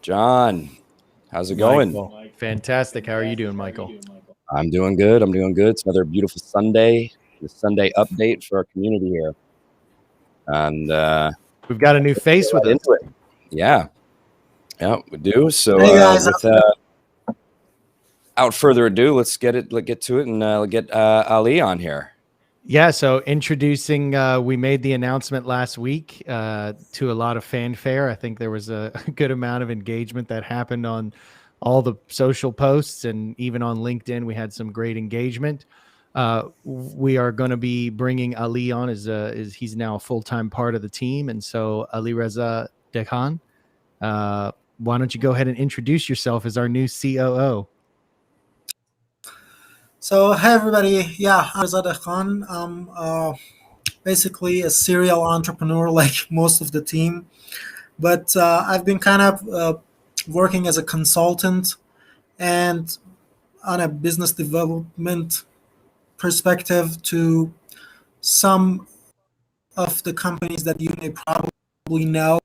John, how's it Michael. going? Fantastic. How are you doing, Michael? I'm doing good. I'm doing good. It's another beautiful Sunday, the Sunday update for our community here. And We've got a new let's get face with right us. into it. Yeah. Yeah, we do. So Hey guys, without further ado, let's get to it and get Ali on here. Yeah, so introducing, we made the announcement last week to a lot of fanfare. I think there was a good amount of engagement that happened on all the social posts, and even on LinkedIn, we had some great engagement. We are going to be bringing Ali on as he's now a full-time part of the team. And so Alireza Dehghan, why don't you go ahead and introduce yourself as our new COO? so hey everybody. Yeah, I'm Reza Dehghan. I'm basically a serial entrepreneur like most of the team, but I've been kind of working as a consultant and on a business development perspective to some of the companies that you may probably know,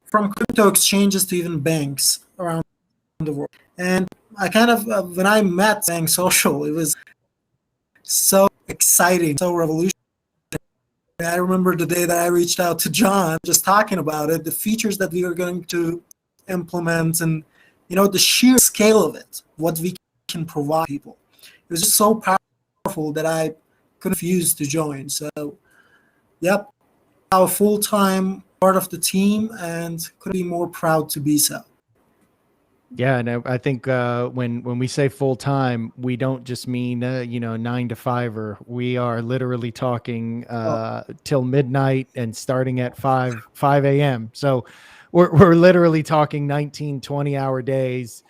from crypto exchanges to even banks around the world. And I kind of, when I met Saying Social, it was so exciting, so revolutionary. I remember the day that I reached out to John, just talking about it, the features that we were going to implement, and the sheer scale of it, what we can provide people. It was just so powerful that I couldn't refuse to join. So, yep, now a full-time part of the team, and couldn't be more proud to be so. Yeah, and I think when we say full time, we don't just mean 9 to 5. Or we are literally talking till midnight and starting at 5 a.m. So we're literally talking 19, 20-hour days,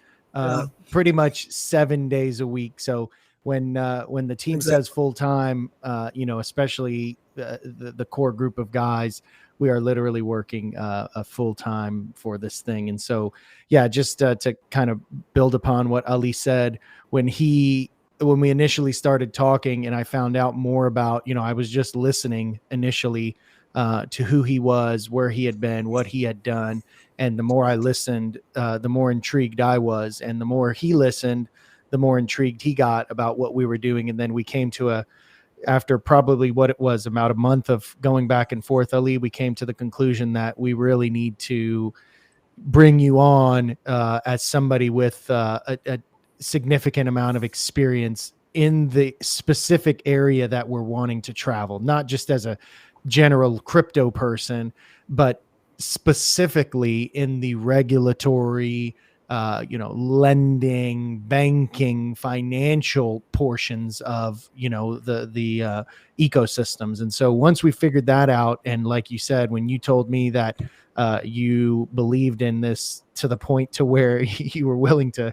pretty much 7 days a week. So when the team says full time, especially the core group of guys, we are literally working a full time for this thing. And so, yeah, just to kind of build upon what Ali said, when we initially started talking and I found out more about, I was just listening initially to who he was, where he had been, what he had done. And the more I listened, the more intrigued I was. And the more he listened, the more intrigued he got about what we were doing. And then we came to after probably what it was about a month of going back and forth, Ali, we came to the conclusion that we really need to bring you on as somebody with a significant amount of experience in the specific area that we're wanting to travel, not just as a general crypto person, but specifically in the regulatory, lending, banking, financial portions of, the ecosystems. And so once we figured that out, and like you said, when you told me that you believed in this to the point to where you were willing to,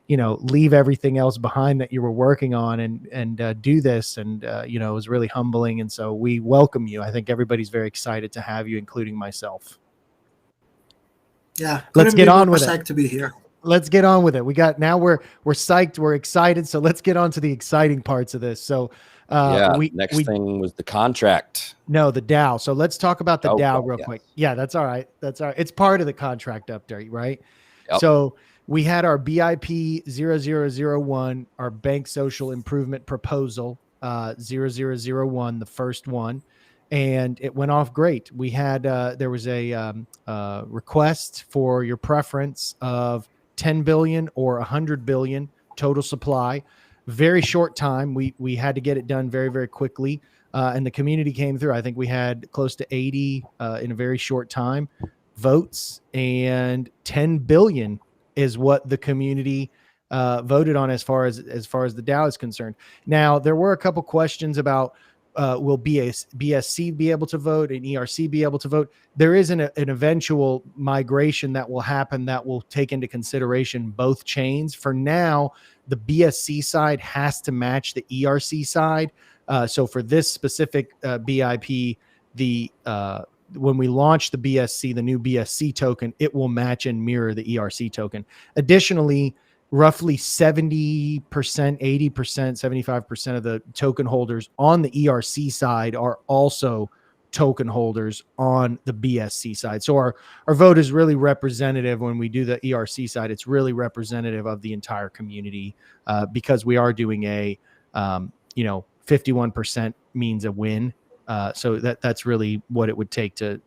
leave everything else behind that you were working on and do this. And, it was really humbling. And so we welcome you. I think everybody's very excited to have you, including myself. Yeah, let's get on with it. To be here. Let's get on with it. We're psyched. We're excited. So let's get on to the exciting parts of this. So next thing was the contract. No, the DAO. So let's talk about the DAO real quick. Yeah, that's all right. It's part of the contract update, right? Yep. So we had our BIP 0001, our bank social improvement proposal 0001, the first one. And it went off great. We had there was a request for your preference of 10 billion or 100 billion total supply. Very short time. We had to get it done very, very quickly. And the community came through. I think we had close to 80 in a very short time votes, and 10 billion is what the community voted on as far as the DAO is concerned. Now, there were a couple questions about will BSC be able to vote and ERC be able to vote? There is an eventual migration that will happen that will take into consideration both chains. For now, the BSC side has to match the ERC side. So for this specific BIP, when we launch the BSC, the new BSC token, it will match and mirror the ERC token. Additionally, roughly 70%, 80%, 75% of the token holders on the ERC side are also token holders on the BSC side. So our vote is really representative. When we do the ERC side, it's really representative of the entire community, because we are doing a 51% means a win. So that's really what it would take to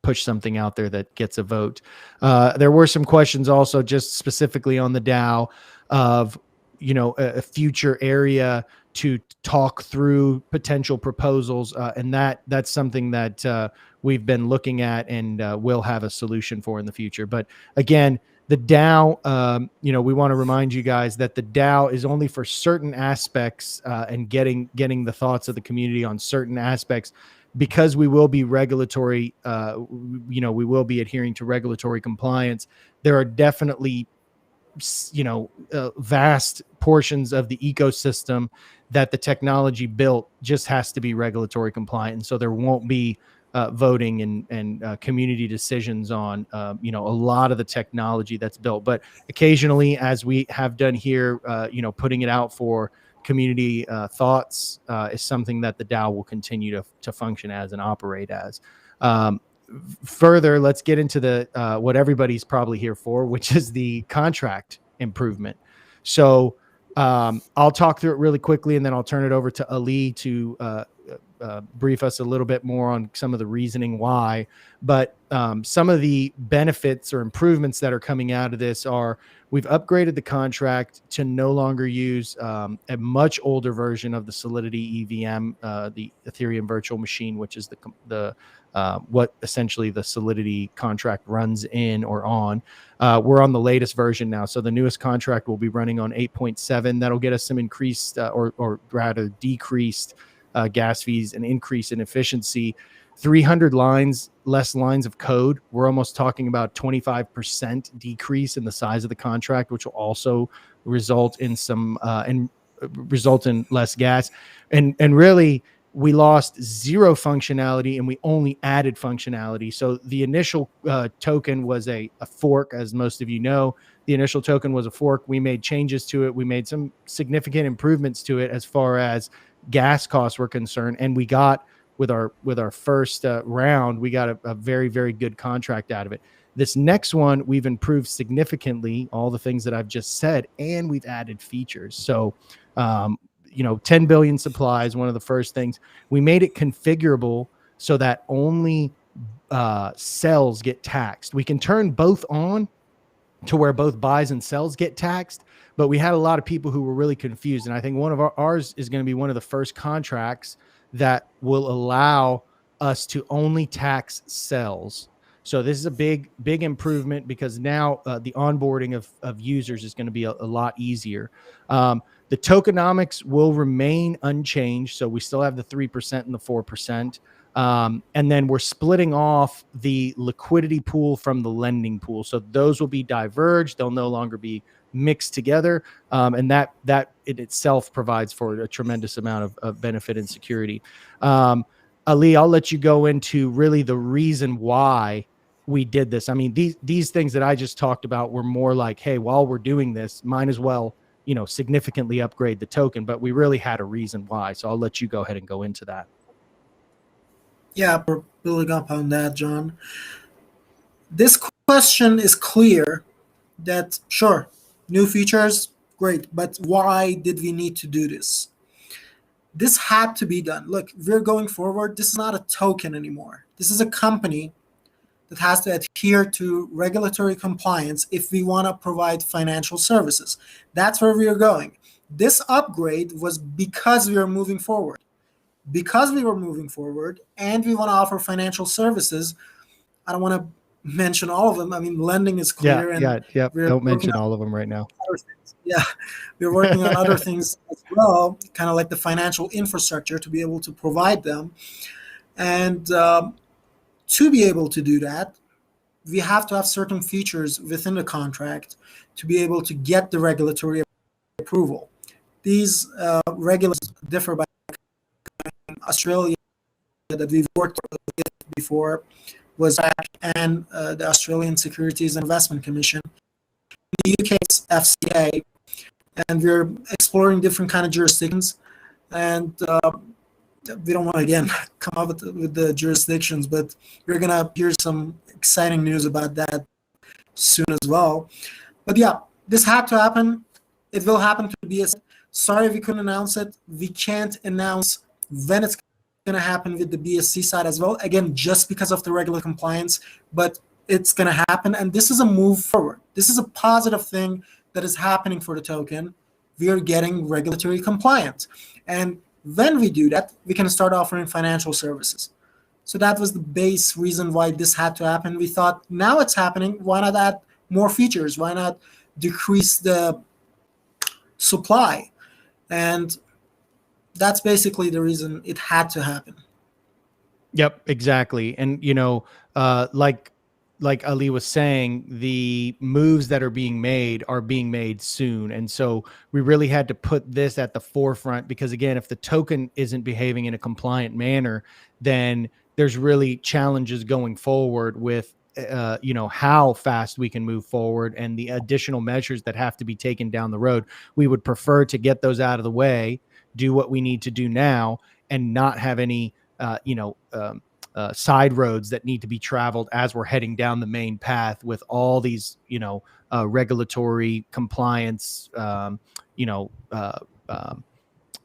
push something out there that gets a vote. There were some questions also just specifically on the DAO of, a future area to talk through potential proposals. And that's something that we've been looking at and will have a solution for in the future. But again, the DAO, we want to remind you guys that the DAO is only for certain aspects, and getting the thoughts of the community on certain aspects, because we will be regulatory, we will be adhering to regulatory compliance. There are definitely, vast portions of the ecosystem that the technology built just has to be regulatory compliant. And so there won't be voting and community decisions on, a lot of the technology that's built. But occasionally, as we have done here, putting it out for community thoughts is something that the DAO will continue to function as and operate as. Further, let's get into the what everybody's probably here for, which is the contract improvement. So I'll talk through it really quickly, and then I'll turn it over to Ali to brief us a little bit more on some of the reasoning why. But some of the benefits or improvements that are coming out of this are, we've upgraded the contract to no longer use a much older version of the Solidity EVM, the Ethereum virtual machine, which is the what essentially the Solidity contract runs in or on. We're on the latest version now. So the newest contract will be running on 8.7. That'll get us some increased or rather decreased gas fees, and increase in efficiency. 300 less lines of code. We're almost talking about 25% decrease in the size of the contract, which will also result in result in less gas. And really, we lost zero functionality and we only added functionality. So the initial token was a fork, as most of you know. The initial token was a fork. We made changes to it. We made some significant improvements to it as far as gas costs were concerned. And we got, with our first round, we got a very, very good contract out of it. This next one, we've improved significantly all the things that I've just said, and we've added features. So 10 billion supplies, one of the first things. We made it configurable so that only sells get taxed. We can turn both on to where both buys and sells get taxed, but we had a lot of people who were really confused. And I think one of ours is going to be one of the first contracts that will allow us to only tax sells. So this is a big improvement, because now the onboarding of users is going to be a lot easier. The tokenomics will remain unchanged. So we still have the 3% and the 4%. And then we're splitting off the liquidity pool from the lending pool. So those will be diverged. They'll no longer be mixed together. And that in itself provides for a tremendous amount of benefit and security. Ali, I'll let you go into really the reason why we did this. I mean, these things that I just talked about were more like, hey, while we're doing this, might as well, significantly upgrade the token, but we really had a reason why. So I'll let you go ahead and go into that. Yeah, we're building up on that, John. This question is clear that, sure, new features, great, but why did we need to do this? This had to be done. Look, we're going forward. This is not a token anymore. This is a company that has to adhere to regulatory compliance if we want to provide financial services. That's where we are going. This upgrade was because we are moving forward. Because we were moving forward and we want to offer financial services. I don't want to mention all of them. I mean, lending is clear. Yeah. Don't mention all of them right now. Yeah, we're working on other things as well, kind of like the financial infrastructure to be able to provide them. And to be able to do that, we have to have certain features within the contract to be able to get the regulatory approval. These regulations differ by Australia that we've worked with before was and the Australian Securities and Investment Commission. In the UK's FCA, and we're exploring different kind of jurisdictions. And we don't want to again come up with the jurisdictions, but you're gonna hear some exciting news about that soon as well. But yeah, this had to happen. It will happen to BSC. Sorry we couldn't announce it. We can't announce when it's going to happen with the BSC side as well. Again, just because of the regular compliance, but it's going to happen. And this is a move forward. This is a positive thing that is happening for the token. We are getting regulatory compliant. And when we do that, we can start offering financial services. So that was the base reason why this had to happen. We thought, now it's happening. Why not add more features? Why not decrease the supply? And that's basically the reason it had to happen. Yep, exactly. And like Ali was saying, the moves that are being made soon. And so we really had to put this at the forefront, because again, if the token isn't behaving in a compliant manner, then there's really challenges going forward with how fast we can move forward and the additional measures that have to be taken down the road. We would prefer to get those out of the way, do what we need to do now, and not have any side roads that need to be traveled as we're heading down the main path with all these regulatory compliance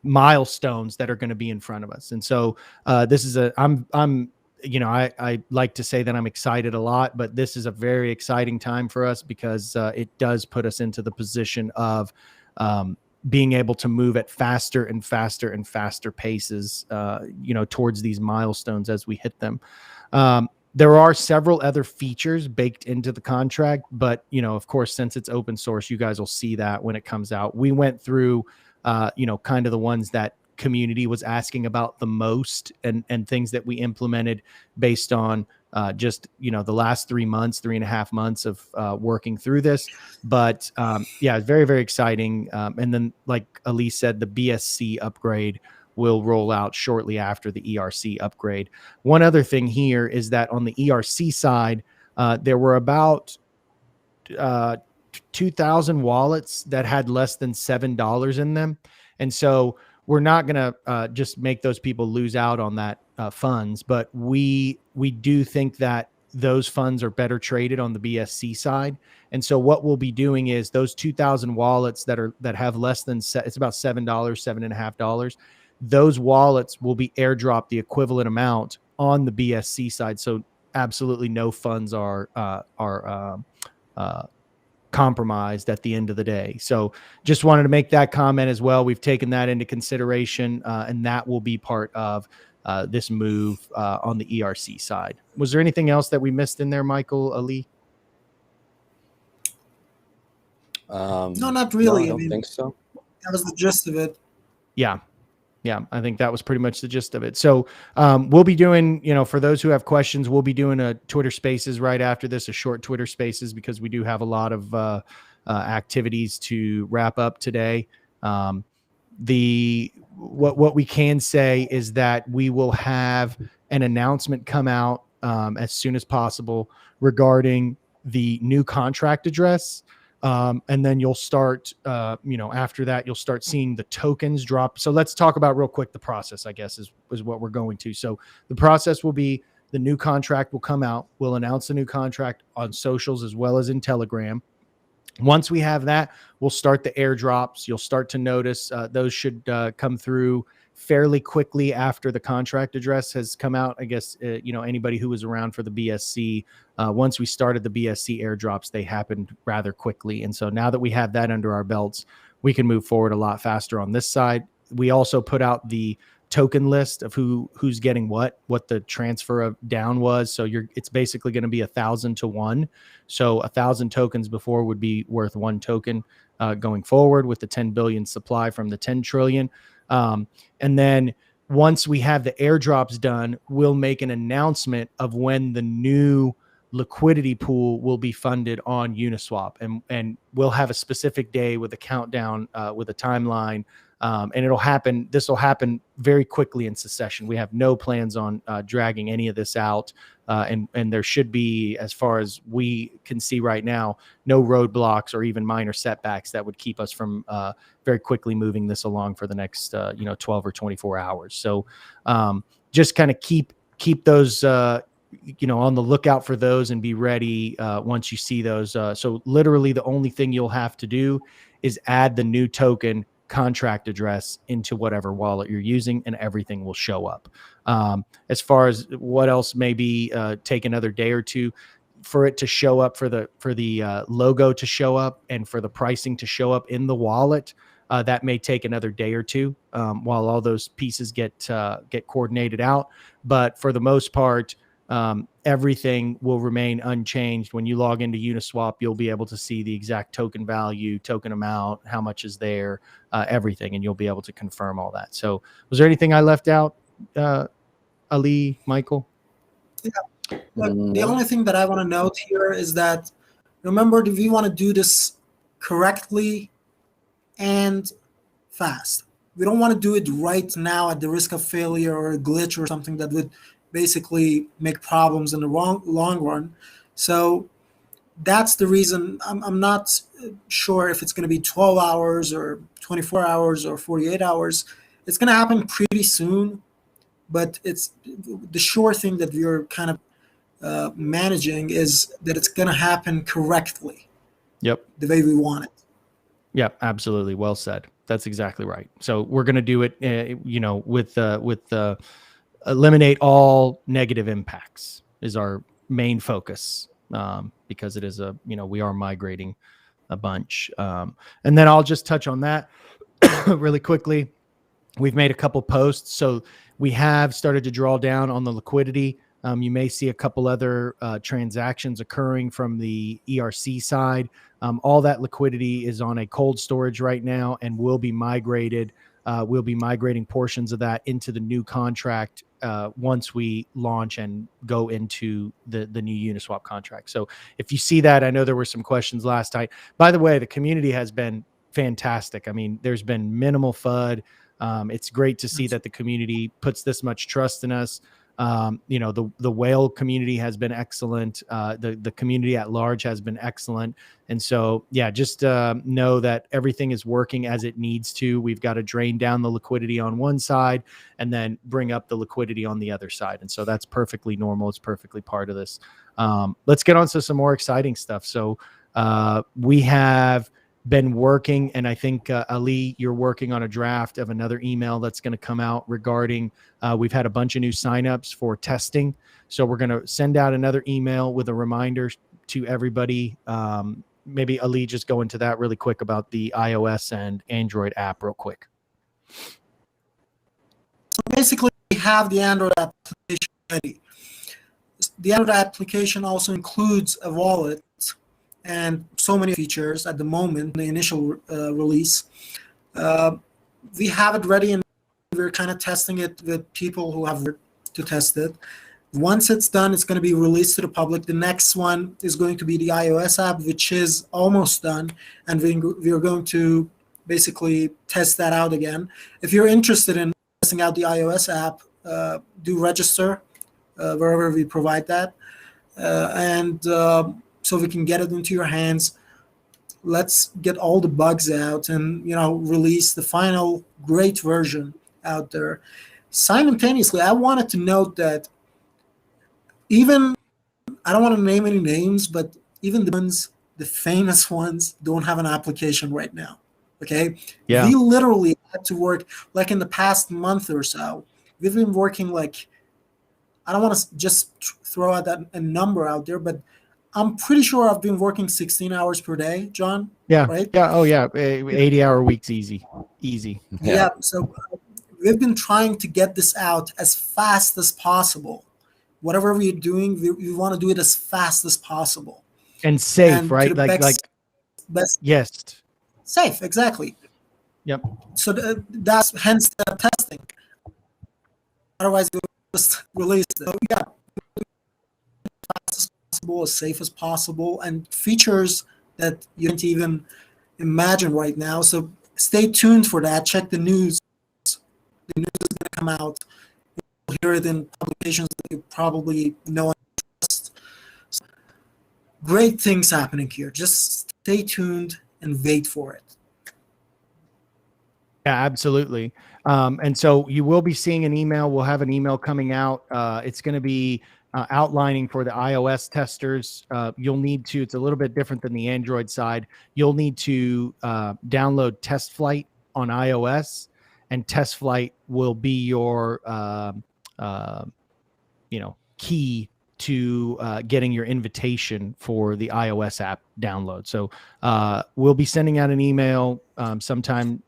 milestones that are going to be in front of us. And so this is I like to say that I'm excited a lot, but this is a very exciting time for us, because it does put us into the position of being able to move at faster and faster and faster paces, towards these milestones as we hit them. There are several other features baked into the contract, but, of course, since it's open source, you guys will see that when it comes out. We went through, kind of the ones that community was asking about the most, and things that we implemented based on just the last 3.5 months of working through this. But it's very, very exciting. And then, like Ali said, the BSC upgrade will roll out shortly after the ERC upgrade. One other thing here is that on the ERC side, there were about 2,000 wallets that had less than $7 in them. And so we're not going to just make those people lose out on that funds, but we do think that those funds are better traded on the BSC side. And so what we'll be doing is those 2,000 wallets that have less than it's about $7, $7.50. Those wallets will be airdropped the equivalent amount on the BSC side. So absolutely no funds are compromised at the end of the day. So just wanted to make that comment as well. We've taken that into consideration, and that will be part of this move on the ERC side. Was there anything else that we missed in there, Michael, Ali? No, not really. No, I don't think so. That was the gist of it. Yeah, I think that was pretty much the gist of it. So we'll be doing, for those who have questions, we'll be doing a Twitter Spaces right after this, a short Twitter Spaces, because we do have a lot of activities to wrap up today. What we can say is that we will have an announcement come out as soon as possible regarding the new contract address. And then you'll start, after that, you'll start seeing the tokens drop. So let's talk about real quick the process, I guess, is what we're going to. So the process will be the new contract will come out. We'll announce the new contract on socials as well as in Telegram. Once we have that, we'll start the airdrops. You'll start to notice those should come through fairly quickly after the contract address has come out. I guess, anybody who was around for the BSC, once we started the BSC airdrops, they happened rather quickly. And so now that we have that under our belts, we can move forward a lot faster on this side. We also put out the token list of who's getting what the transfer of down was. So it's basically going to be 1,000 to 1. So 1,000 tokens before would be worth 1 token going forward with the 10 billion supply from the 10 trillion. And then once we have the airdrops done, we'll make an announcement of when the new liquidity pool will be funded on Uniswap, and we'll have a specific day with a countdown, with a timeline. And it'll happen. This will happen very quickly in succession. We have no plans on dragging any of this out. And there should be, as far as we can see right now, no roadblocks or even minor setbacks that would keep us from very quickly moving this along for the next 12 or 24 hours. So just kind of keep those on the lookout for those, and be ready once you see those. So literally the only thing you'll have to do is add the new token contract address into whatever wallet you're using, and everything will show up. As far as what else, maybe take another day or two for it to show up, for the logo to show up, and for the pricing to show up in the wallet. That may take another day or two while all those pieces get coordinated out. But for the most part, everything will remain unchanged. When you log into Uniswap, you'll be able to see the exact token value, token amount, how much is there, everything, and you'll be able to confirm all that. So was there anything I left out, Ali, Michael? Yeah. Look, the only thing that I want to note here is that, remember that we want to do this correctly and fast. We don't want to do it right now at the risk of failure or a glitch or something that would basically make problems in the long run. So that's the reason I'm not sure if it's going to be 12 hours or 24 hours or 48 hours. It's going to happen pretty soon, but it's the sure thing that we're kind of managing is that it's going to happen correctly. Yep. The way we want it. Yep, absolutely. Well said. That's exactly right. So we're going to do it, with eliminate all negative impacts is our main focus, because it is we are migrating a bunch. And then I'll just touch on that really quickly. We've made a couple posts. So we have started to draw down on the liquidity. You may see a couple other transactions occurring from the ERC side. All that liquidity is on a cold storage right now and will be migrated. We'll be migrating portions of that into the new contract once we launch and go into the new Uniswap contract. So if you see that, I know there were some questions last night. By the way, the community has been fantastic. I mean, there's been minimal FUD. It's great to see that the community puts this much trust in us. The whale community has been excellent. The community at large has been excellent. And so, yeah, just know that everything is working as it needs to. We've got to drain down the liquidity on one side and then bring up the liquidity on the other side. And so that's perfectly normal. It's perfectly part of this. Let's get on to some more exciting stuff. So we have been working, and I think Ali, you're working on a draft of another email that's going to come out regarding we've had a bunch of new signups for testing, so we're going to send out another email with a reminder to everybody. Maybe Ali, just go into that really quick about the iOS and Android app real quick. So basically, we have the Android application ready. The Android application also includes a wallet and so many features at the moment, the initial release. We have it ready, and we're kind of testing it with people who have to test it. Once it's done, it's going to be released to the public. The next one is going to be the iOS app, which is almost done, and we're going to basically test that out again. If you're interested in testing out the iOS app, do register wherever we provide that. So we can get it into your hands. Let's get all the bugs out and release the final great version out there. Simultaneously, I wanted to note that even, I don't want to name any names, but even the famous ones don't have an application right now. Okay? Yeah. We literally had to work, like in the past month or so, we've been working like, I don't want to just throw out a number out there, but I'm pretty sure I've been working 16 hours per day, John. Yeah. Right? Yeah. Oh, yeah. 80-hour weeks, easy. Yeah. So we've been trying to get this out as fast as possible. Whatever we're doing, we want to do it as fast as possible. And safe, and right? Best. Yes. Safe, exactly. Yep. So that's hence the testing. Otherwise, we'll just release it. So yeah, possible, as safe as possible, and features that you can't even imagine right now. So stay tuned for that. Check the news. The news is going to come out. You'll hear it in publications that you probably know and trust. So great things happening here. Just stay tuned and wait for it. Yeah, absolutely. And so you will be seeing an email. We'll have an email coming out. It's going to be outlining for the iOS testers. You'll need to, it's a little bit different than the Android side. You'll need to download Test Flight on iOS, and Test Flight will be your, key to getting your invitation for the iOS app download. So we'll be sending out an email sometime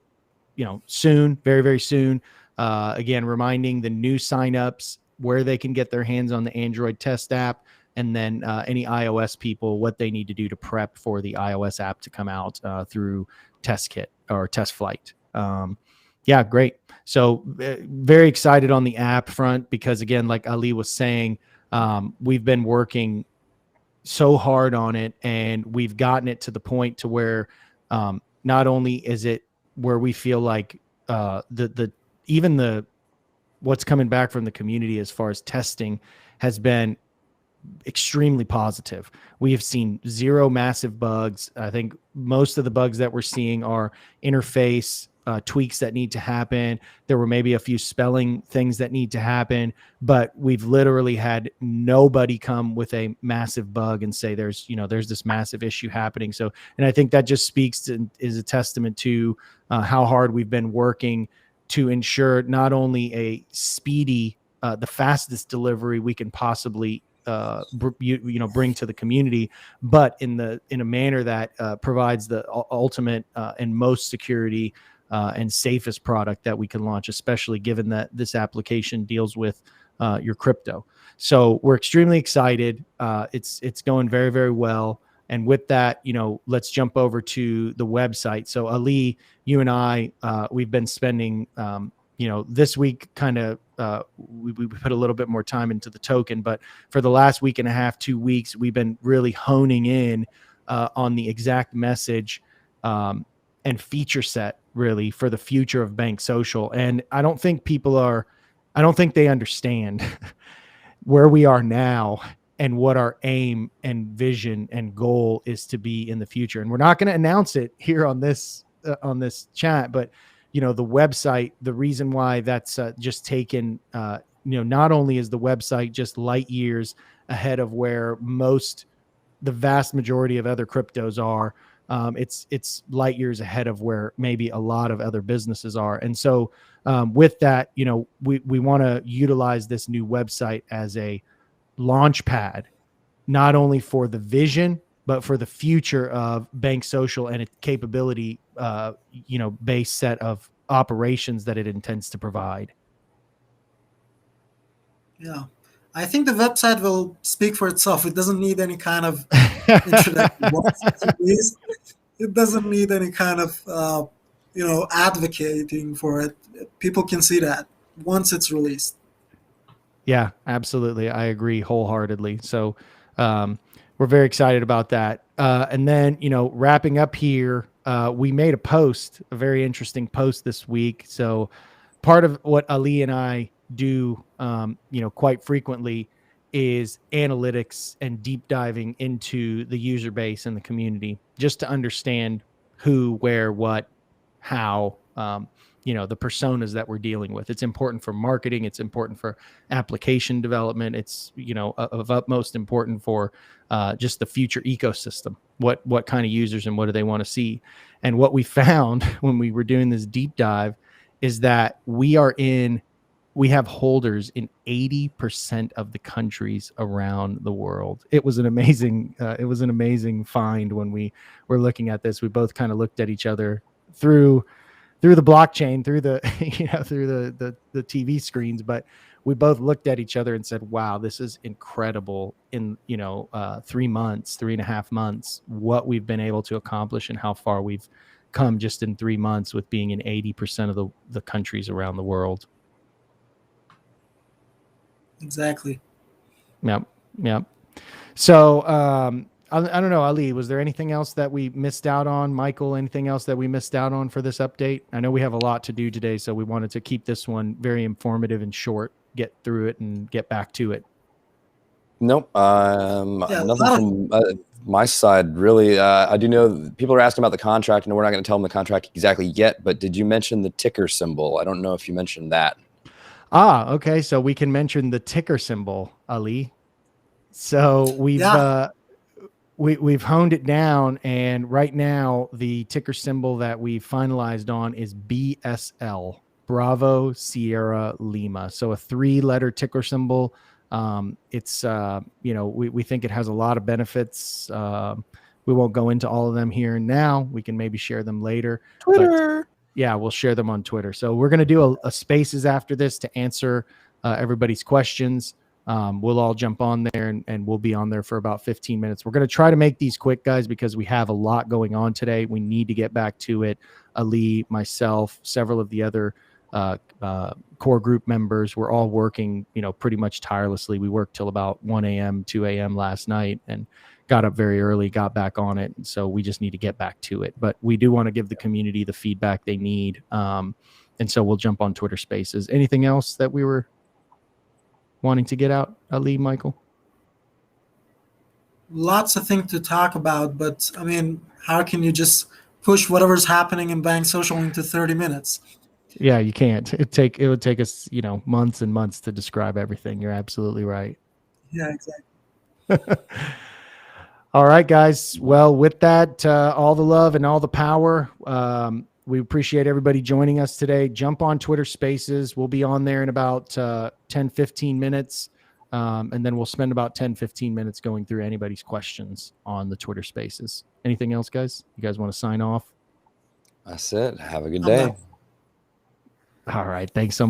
soon, very, very soon. Again, reminding the new signups where they can get their hands on the Android test app, and then any iOS people, what they need to do to prep for the iOS app to come out through Test Kit or Test Flight. Yeah, great. So very excited on the app front because, again, like Ali was saying, we've been working so hard on it, and we've gotten it to the point to where not only is it where we feel like even what's coming back from the community as far as testing has been extremely positive. We have seen zero massive bugs. I think most of the bugs that we're seeing are interface tweaks that need to happen. There were maybe a few spelling things that need to happen, but we've literally had nobody come with a massive bug and say there's this massive issue happening. So, and I think that just speaks to, is a testament to how hard we've been working to ensure not only a speedy, the fastest delivery we can possibly bring to the community, but in a manner that provides the ultimate and most security and safest product that we can launch, especially given that this application deals with your crypto. So we're extremely excited. It's going very, very well. And with that, let's jump over to the website. So Ali, you and I, we've been spending, this week kind of, we put a little bit more time into the token, but for the last week and a half, 2 weeks, we've been really honing in on the exact message and feature set really for the future of Bank Social. And I don't think they understand where we are now and what our aim and vision and goal is to be in the future. And we're not going to announce it here on this chat, but the website, the reason why that's just taken, not only is the website just light years ahead of where the vast majority of other cryptos are, it's light years ahead of where maybe a lot of other businesses are. And so with that, we want to utilize this new website as a launch pad, not only for the vision, but for the future of Bank Social and its capability, based set of operations that it intends to provide. Yeah, I think the website will speak for itself. It doesn't need any kind of introduction. It doesn't need any kind of, advocating for it. People can see that once it's released. Yeah, absolutely. I agree wholeheartedly. So we're very excited about that. And then, wrapping up here, we made a very interesting post this week. So part of what Ali and I do, quite frequently is analytics and deep diving into the user base and the community just to understand who, where, what, how, the personas that we're dealing with. It's important for marketing. It's important for application development. It's, of utmost important for just the future ecosystem. What kind of users and what do they want to see? And what we found when we were doing this deep dive is that we have holders in 80% of the countries around the world. It was an amazing find when we were looking at this. We both kind of looked at each other through the blockchain, through the the TV screens, but we both looked at each other and said, wow, this is incredible in 3.5 months, what we've been able to accomplish and how far we've come just in 3 months with being in 80% of the countries around the world. Exactly. Yep. So I don't know, Ali, was there anything else that we missed out on? Michael, anything else that we missed out on for this update? I know we have a lot to do today, so we wanted to keep this one very informative and short, get through it and get back to it. Nope. Yeah, Nothing from my side, really. I do know people are asking about the contract, and we're not going to tell them the contract exactly yet, but did you mention the ticker symbol? I don't know if you mentioned that. Okay. So we can mention the ticker symbol, Ali. So we've honed it down, and right now the ticker symbol that we've finalized on is BSL, Bravo Sierra Lima. So a 3-letter ticker symbol. It's we think it has a lot of benefits. We won't go into all of them here and now. We can maybe share them later. Twitter. But yeah, we'll share them on Twitter. So we're going to do a spaces after this to answer everybody's questions. We'll all jump on there and we'll be on there for about 15 minutes. We're going to try to make these quick, guys, because we have a lot going on today. We need to get back to it. Ali, myself, several of the other core group members, we're all working, pretty much tirelessly. We worked till about 1 a.m., 2 a.m. last night and got up very early, got back on it. And so we just need to get back to it. But we do want to give the community the feedback they need. And so we'll jump on Twitter Spaces. Anything else that we were wanting to get out, Ali, Michael? lots of things to talk about, but I mean, how can you just push whatever's happening in Bank Social into 30 minutes? Yeah, you can't. It would take us, months and months to describe everything. You're absolutely right. Yeah, exactly. All right, guys. Well, with that, all the love and all the power. We appreciate everybody joining us today. Jump on Twitter Spaces. We'll be on there in about 10, 15 minutes. And then we'll spend about 10, 15 minutes going through anybody's questions on the Twitter Spaces. Anything else, guys? You guys want to sign off? That's it. Have a good day. I'm done. All right. Thanks so much.